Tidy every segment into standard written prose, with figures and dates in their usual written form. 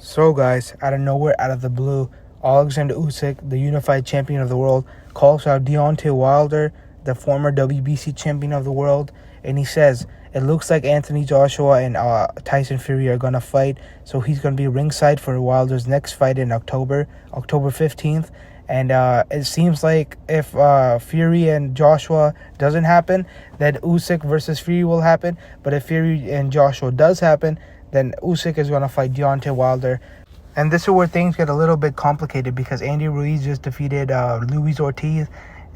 So guys, out of nowhere, out of the blue, Oleksandr Usyk, the unified champion of the world, calls out Deontay Wilder, the former WBC champion of the world, and he says, it looks like Anthony Joshua and Tyson Fury are going to fight, so he's going to be ringside for Wilder's next fight in October 15th. And it seems like if Fury and Joshua doesn't happen, then Usyk versus Fury will happen. But if Fury and Joshua does happen, then Usyk is going to fight Deontay Wilder. And this is where things get a little bit complicated because Andy Ruiz just defeated Luis Ortiz.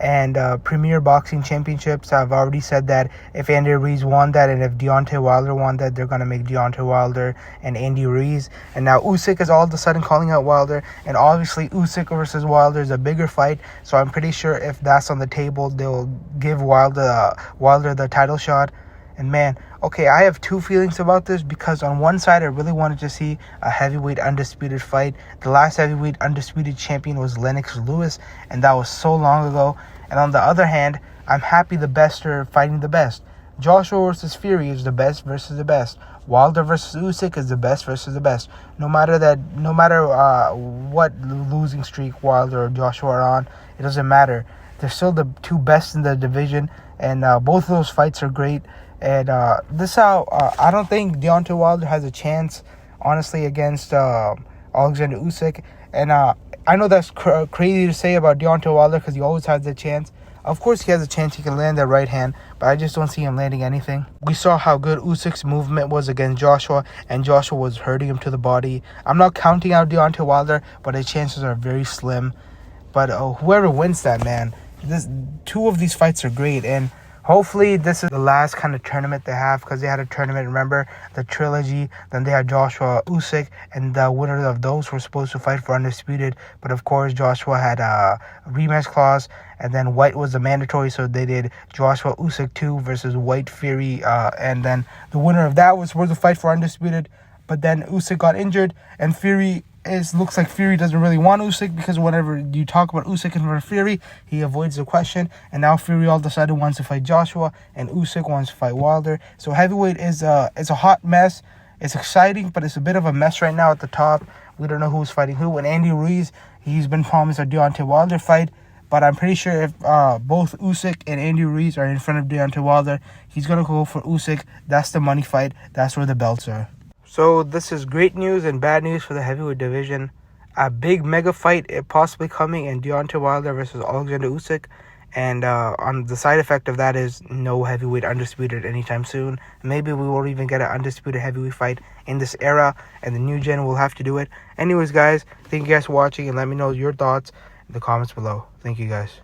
And Premier Boxing Championships have already said that if Andy Ruiz won that and if Deontay Wilder won that, they're going to make Deontay Wilder and Andy Ruiz. And now Usyk is all of a sudden calling out Wilder. And obviously Usyk versus Wilder is a bigger fight. So I'm pretty sure if that's on the table, they'll give Wilder the title shot. And man, okay, I have two feelings about this because on one side, I really wanted to see a heavyweight undisputed fight. The last heavyweight undisputed champion was Lennox Lewis, and that was so long ago. And on the other hand, I'm happy the best are fighting the best. Joshua versus Fury is the best versus the best. Wilder versus Usyk is the best versus the best. No matter what losing streak Wilder or Joshua are on, it doesn't matter. They're still the two best in the division, and both of those fights are great. And this is how I don't think Deontay Wilder has a chance, honestly, against Oleksandr Usyk. And I know that's crazy to say about Deontay Wilder because he always has the chance. Of course, he has a chance he can land that right hand, but I just don't see him landing anything. We saw how good Usyk's movement was against Joshua, and Joshua was hurting him to the body. I'm not counting out Deontay Wilder, but his chances are very slim. But whoever wins that, man, two of these fights are great, and hopefully this is the last kind of tournament they have because they had a tournament, remember, the trilogy. Then they had Joshua Usyk, and the winner of those were supposed to fight for undisputed. But of course, Joshua had a rematch clause, and then White was the mandatory, so they did Joshua Usyk 2 versus White Fury. And then the winner of that was supposed to fight for undisputed. But then Usyk got injured, and looks like Fury doesn't really want Usyk because whenever you talk about Usyk in front of Fury, he avoids the question. And now Fury all of a sudden wants to fight Joshua, and Usyk wants to fight Wilder. So heavyweight is a hot mess. It's exciting, but it's a bit of a mess right now at the top. We don't know who's fighting who. And Andy Ruiz, he's been promised a Deontay Wilder fight, but I'm pretty sure if both Usyk and Andy Ruiz are in front of Deontay Wilder, he's gonna go for Usyk. That's the money fight. That's where the belts are. So this is great news and bad news for the heavyweight division. A big mega fight possibly coming in Deontay Wilder versus Oleksandr Usyk. And on the side effect of that is no heavyweight undisputed anytime soon. Maybe we won't even get an undisputed heavyweight fight in this era, and the new gen will have to do it. Anyways, guys, thank you guys for watching, and let me know your thoughts in the comments below. Thank you, guys.